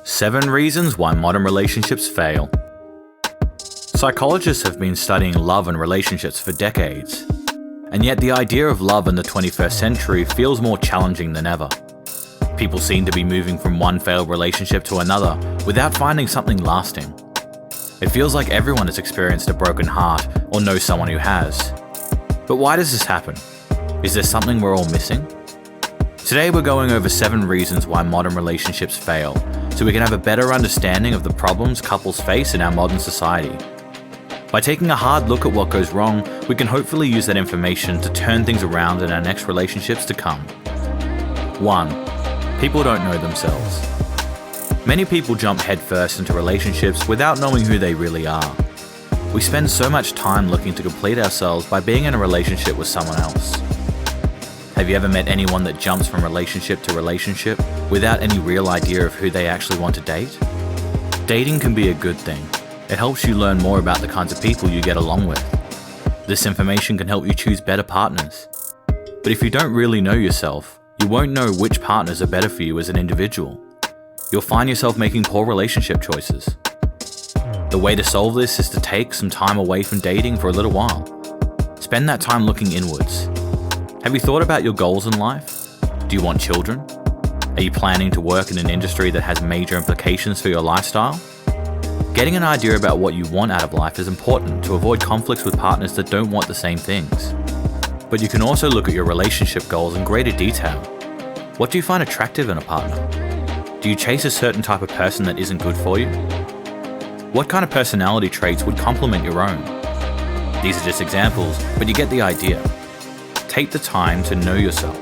7 reasons why modern relationships fail. Psychologists have been studying love and relationships for decades, and yet the idea of love in the 21st century feels more challenging than ever. People seem to be moving from one failed relationship to another without finding something lasting. It feels like everyone has experienced a broken heart or knows someone who has. But why does this happen? Is there something we're all missing? Today we're going over 7 reasons why modern relationships fail, so we can have a better understanding of the problems couples face in our modern society. By taking a hard look at what goes wrong, we can hopefully use that information to turn things around in our next relationships to come. 1. People don't know themselves. Many people jump headfirst into relationships without knowing who they really are. We spend so much time looking to complete ourselves by being in a relationship with someone else. Have you ever met anyone that jumps from relationship to relationship without any real idea of who they actually want to date? Dating can be a good thing. It helps you learn more about the kinds of people you get along with. This information can help you choose better partners. But if you don't really know yourself, you won't know which partners are better for you as an individual. You'll find yourself making poor relationship choices. The way to solve this is to take some time away from dating for a little while. Spend that time looking inwards. Have you thought about your goals in life? Do you want children? Are you planning to work in an industry that has major implications for your lifestyle? Getting an idea about what you want out of life is important to avoid conflicts with partners that don't want the same things. But you can also look at your relationship goals in greater detail. What do you find attractive in a partner? Do you chase a certain type of person that isn't good for you? What kind of personality traits would complement your own? These are just examples, but you get the idea. Take the time to know yourself.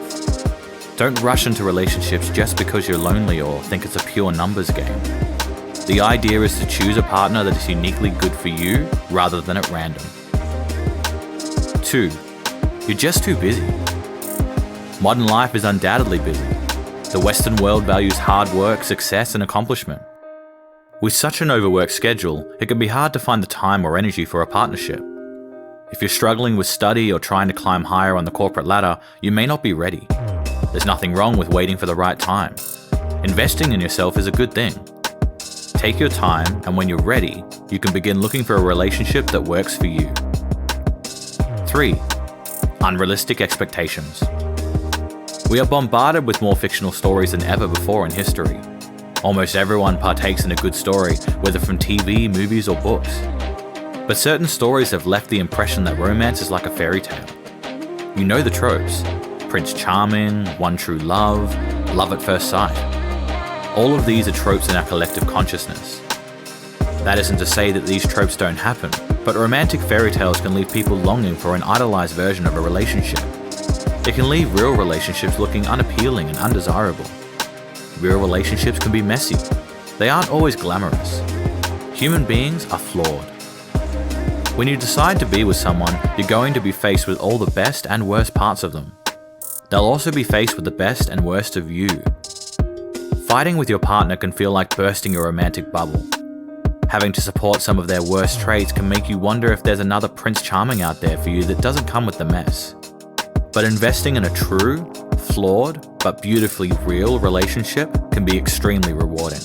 Don't rush into relationships just because you're lonely or think it's a pure numbers game. The idea is to choose a partner that is uniquely good for you rather than at random. 2. You're just too busy. Modern life is undoubtedly busy. The Western world values hard work, success, and accomplishment. With such an overworked schedule, it can be hard to find the time or energy for a partnership. If you're struggling with study or trying to climb higher on the corporate ladder, you may not be ready. There's nothing wrong with waiting for the right time. Investing in yourself is a good thing. Take your time, and when you're ready, you can begin looking for a relationship that works for you. 3. Unrealistic expectations. We are bombarded with more fictional stories than ever before in history. Almost everyone partakes in a good story, whether from TV, movies, or books. But certain stories have left the impression that romance is like a fairy tale. You know the tropes: Prince Charming, one true love, love at first sight. All of these are tropes in our collective consciousness. That isn't to say that these tropes don't happen, but romantic fairy tales can leave people longing for an idolized version of a relationship. It can leave real relationships looking unappealing and undesirable. Real relationships can be messy. They aren't always glamorous. Human beings are flawed. When you decide to be with someone, you're going to be faced with all the best and worst parts of them. They'll also be faced with the best and worst of you. Fighting with your partner can feel like bursting your romantic bubble. Having to support some of their worst traits can make you wonder if there's another Prince Charming out there for you that doesn't come with the mess. But investing in a true, flawed, but beautifully real relationship can be extremely rewarding.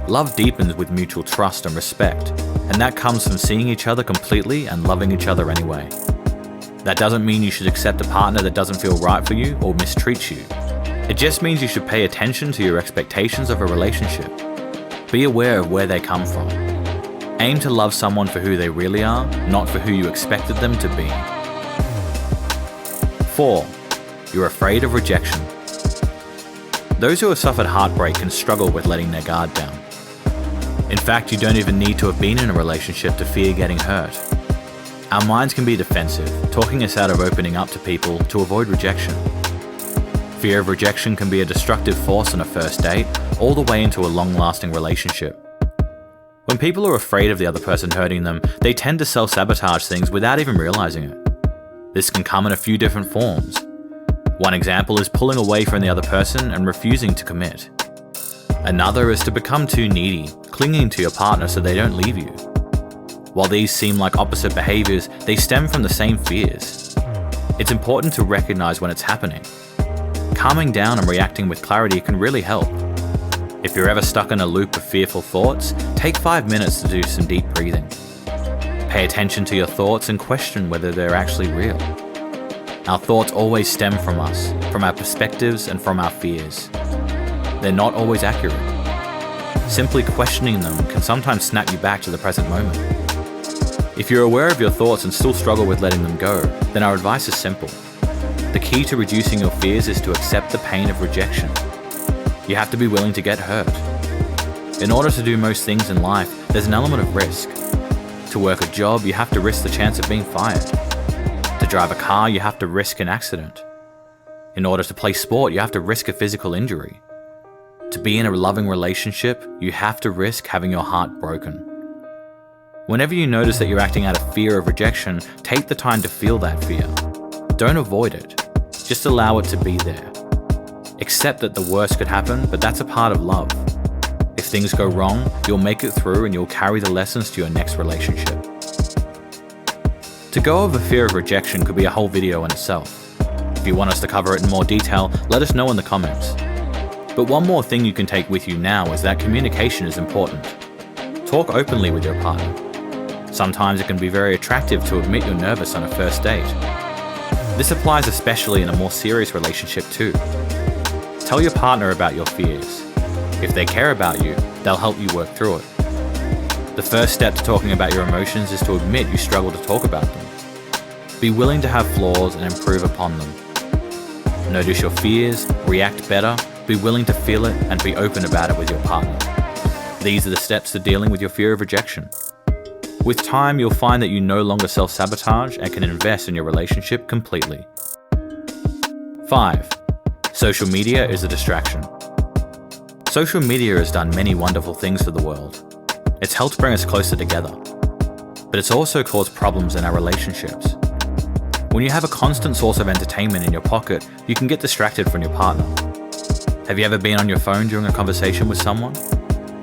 Love deepens with mutual trust and respect, and that comes from seeing each other completely and loving each other anyway. That doesn't mean you should accept a partner that doesn't feel right for you or mistreats you. It just means you should pay attention to your expectations of a relationship. Be aware of where they come from. Aim to love someone for who they really are, not for who you expected them to be. 4. You're afraid of rejection. Those who have suffered heartbreak can struggle with letting their guard down. In fact, you don't even need to have been in a relationship to fear getting hurt. Our minds can be defensive, talking us out of opening up to people to avoid rejection. Fear of rejection can be a destructive force on a first date, all the way into a long-lasting relationship. When people are afraid of the other person hurting them, they tend to self-sabotage things without even realizing it. This can come in a few different forms. One example is pulling away from the other person and refusing to commit. Another is to become too needy, clinging to your partner so they don't leave you. While these seem like opposite behaviors, they stem from the same fears. It's important to recognize when it's happening. Calming down and reacting with clarity can really help. If you're ever stuck in a loop of fearful thoughts, take 5 minutes to do some deep breathing. Pay attention to your thoughts and question whether they're actually real. Our thoughts always stem from us, from our perspectives and from our fears. They're not always accurate. Simply questioning them can sometimes snap you back to the present moment. If you're aware of your thoughts and still struggle with letting them go, then our advice is simple. The key to reducing your fears is to accept the pain of rejection. You have to be willing to get hurt. In order to do most things in life, there's an element of risk. To work a job, you have to risk the chance of being fired. To drive a car, you have to risk an accident. In order to play sport, you have to risk a physical injury. To be in a loving relationship, you have to risk having your heart broken. Whenever you notice that you're acting out of fear of rejection, take the time to feel that fear. Don't avoid it. Just allow it to be there. Accept that the worst could happen, but that's a part of love. If things go wrong, you'll make it through and you'll carry the lessons to your next relationship. To go over fear of rejection could be a whole video in itself. If you want us to cover it in more detail, let us know in the comments. But one more thing you can take with you now is that communication is important. Talk openly with your partner. Sometimes it can be very attractive to admit you're nervous on a first date. This applies especially in a more serious relationship too. Tell your partner about your fears. If they care about you, they'll help you work through it. The first step to talking about your emotions is to admit you struggle to talk about them. Be willing to have flaws and improve upon them. Notice your fears, react better, be willing to feel it, and be open about it with your partner. These are the steps to dealing with your fear of rejection. With time, you'll find that you no longer self-sabotage and can invest in your relationship completely. 5. Social media is a distraction. Social media has done many wonderful things for the world. It's helped bring us closer together. But it's also caused problems in our relationships. When you have a constant source of entertainment in your pocket, you can get distracted from your partner. Have you ever been on your phone during a conversation with someone?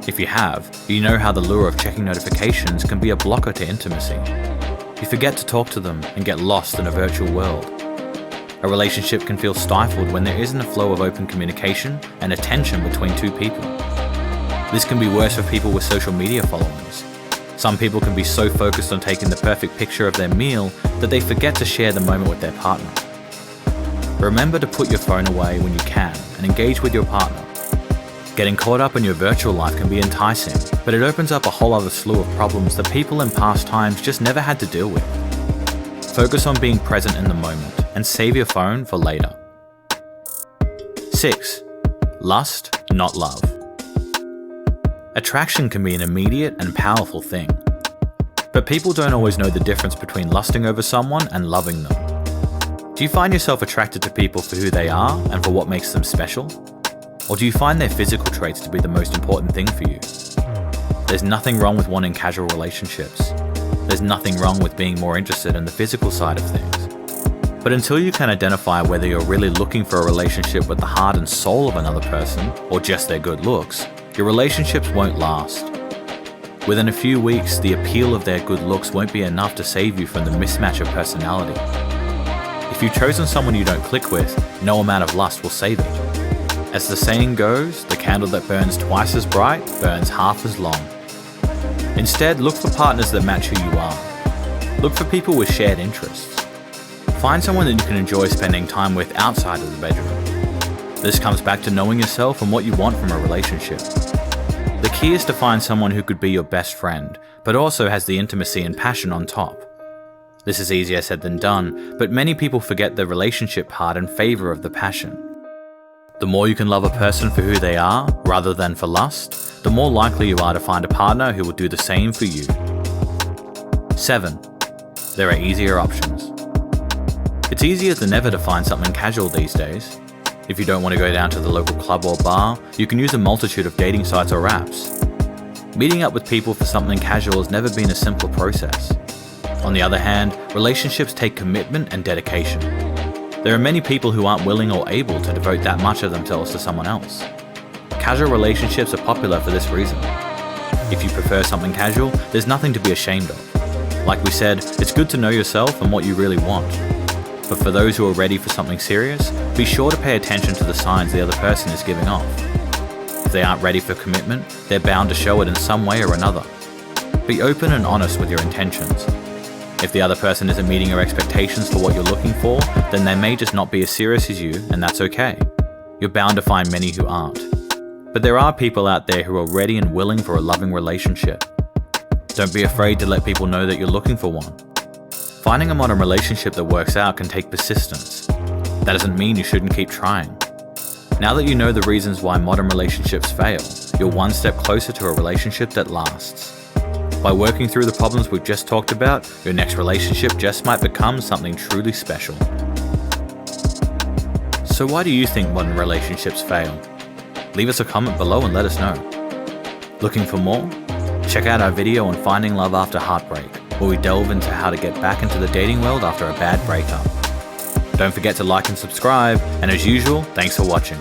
If you have, you know how the lure of checking notifications can be a blocker to intimacy. You forget to talk to them and get lost in a virtual world. A relationship can feel stifled when there isn't a flow of open communication and attention between two people. This can be worse for people with social media followings. Some people can be so focused on taking the perfect picture of their meal that they forget to share the moment with their partner. Remember to put your phone away when you can and engage with your partner. Getting caught up in your virtual life can be enticing, but it opens up a whole other slew of problems that people in past times just never had to deal with. Focus on being present in the moment and save your phone for later. 6. Lust, not love. Attraction can be an immediate and powerful thing, but people don't always know the difference between lusting over someone and loving them. Do you find yourself attracted to people for who they are and for what makes them special? Or do you find their physical traits to be the most important thing for you? There's nothing wrong with wanting casual relationships. There's nothing wrong with being more interested in the physical side of things. But until you can identify whether you're really looking for a relationship with the heart and soul of another person, or just their good looks, your relationships won't last. Within a few weeks, the appeal of their good looks won't be enough to save you from the mismatch of personality. If you've chosen someone you don't click with, no amount of lust will save it. As the saying goes, the candle that burns twice as bright burns half as long. Instead, look for partners that match who you are. Look for people with shared interests. Find someone that you can enjoy spending time with outside of the bedroom. This comes back to knowing yourself and what you want from a relationship. The key is to find someone who could be your best friend, but also has the intimacy and passion on top. This is easier said than done, but many people forget the relationship part in favor of the passion. The more you can love a person for who they are, rather than for lust, the more likely you are to find a partner who will do the same for you. 7. There are easier options. It's easier than ever to find something casual these days. If you don't want to go down to the local club or bar, you can use a multitude of dating sites or apps. Meeting up with people for something casual has never been a simpler process. On the other hand, relationships take commitment and dedication. There are many people who aren't willing or able to devote that much of themselves to someone else. Casual relationships are popular for this reason. If you prefer something casual, there's nothing to be ashamed of. Like we said, it's good to know yourself and what you really want. But for those who are ready for something serious, be sure to pay attention to the signs the other person is giving off. If they aren't ready for commitment, they're bound to show it in some way or another. Be open and honest with your intentions. If the other person isn't meeting your expectations for what you're looking for, then they may just not be as serious as you, and that's okay. You're bound to find many who aren't. But there are people out there who are ready and willing for a loving relationship. Don't be afraid to let people know that you're looking for one. Finding a modern relationship that works out can take persistence. That doesn't mean you shouldn't keep trying. Now that you know the reasons why modern relationships fail, you're one step closer to a relationship that lasts. By working through the problems we've just talked about, your next relationship just might become something truly special. So why do you think modern relationships fail? Leave us a comment below and let us know. Looking for more? Check out our video on finding love after heartbreak, where we delve into how to get back into the dating world after a bad breakup. Don't forget to like and subscribe, and as usual, thanks for watching.